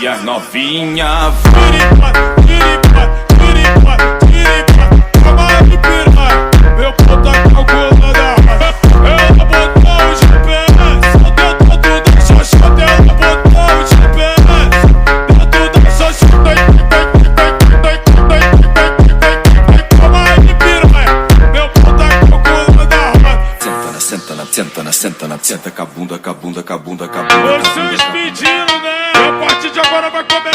E as novinha calma aí, piranha. Meu pau tá calculando a rota. Ela botou o GPS dentro da xoxota. Ela botou o GPS dentro da xoxota. Calma aí, piranha. Meu pau tá calculando a rota. Senta com a bunda, com a bunda, com a bunda, com a bunda. Vocês pediram, né? A partir de agora vai começar